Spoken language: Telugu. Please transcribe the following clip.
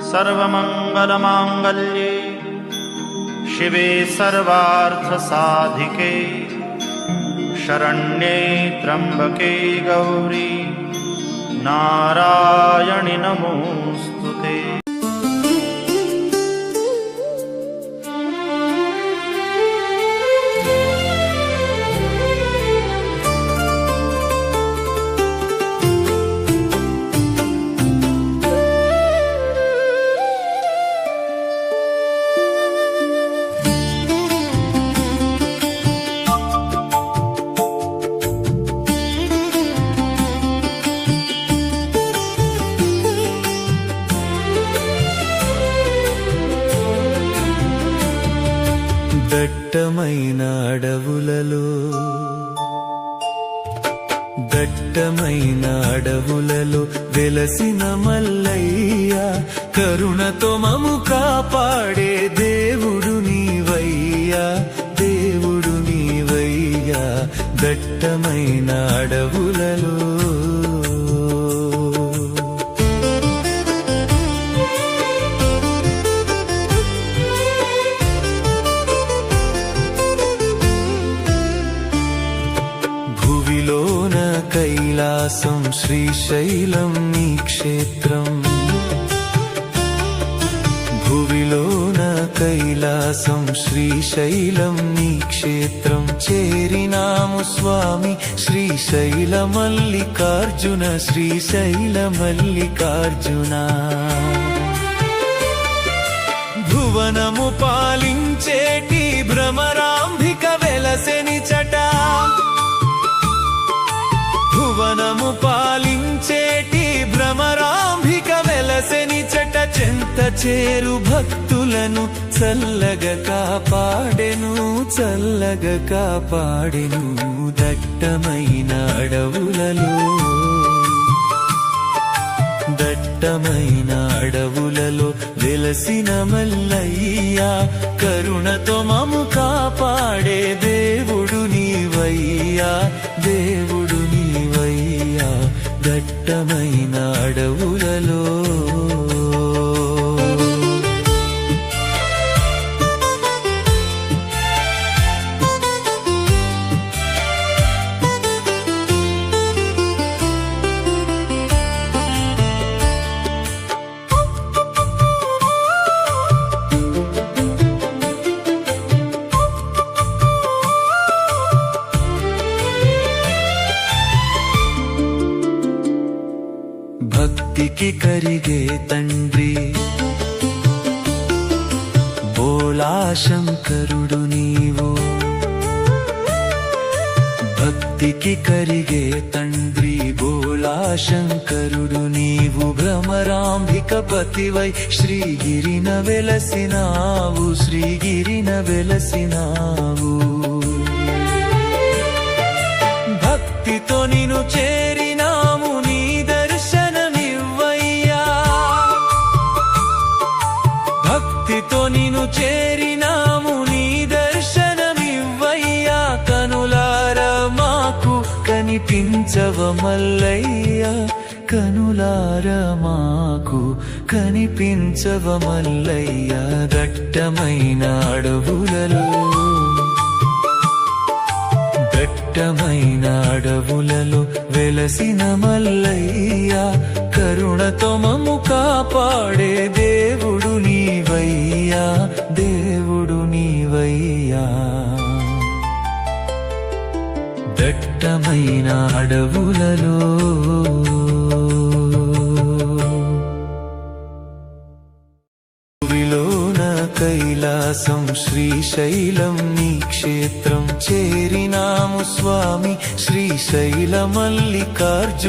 सर्वमंगलमांगल्ये शिवे सर्वार्थसाधिके शरण्ये त्र्यंबके गौरी नारायणि नमोस्तुते। దట్టమైన అడవులలో వెలసిన మల్లయ్య, కరుణతో మము కాపాడే దేవుడు నీవయ్యా, దేవుడు నీవయ్యా. దట్టమైన అడవులలో కైలాసం శ్రీశైలం నీ క్షేత్రం, భువిలోన కైలాసం శ్రీశైలం నీ క్షేత్రం. చేరినాము స్వామి శ్రీశైల మల్లికార్జున, శ్రీశైల మల్లికార్జున. భువనము పాలించేటి భ్రమరాంభిక వెలసెని చట, భువనము పాలించేటి భ్రమరాంభిక వెలసెని చట. చెంత చేరు భక్తులను చల్లగా కాపాడెను, చల్లగా కాపాడెను. దట్టమైన అడవులలో, దట్టమైన అడవులలో వెలసిన మల్లయ్య, కరుణతో మము కాపాడే దేవుడు నీవయ్యా, దేవుడు నీవయ్యా. దట్టమైన అడవులలో భక్తికి కరిగే తండ్రి బోళాశంకరుడు నీవు, భక్తికి కరిగే తండ్రి బోళాశంకరుడు నీవు. భ్రమరాంభిక పతివై శ్రీగిరిన వెలసినావు, శ్రీగిరిన వెలసినావు. భక్తితో నిన్ను చేరినాము, నీ దర్శనమివ్వయ్యా, భక్తితో నిన్ను చేరినాము, నీ దర్శనమివ్వయ్యా. కనులార మాకు కనిపించవ మల్లయ్య, కనులార మాకు కనిపించవ మల్లయ్య. దట్టమైన అడవులలో, దట్టమైన అడవులలో వెలసిన మల్లయ్య, కరుణతో మము కాపాడే దేవుడు నీవయ్యా, దేవుడు నీవయ్యా. దట్టమైన అడవులలో కైలాసం శ్రీశైలం నీ క్షేత్రం. చేరినాము స్వామి శ్రీశైల మల్లికార్జున.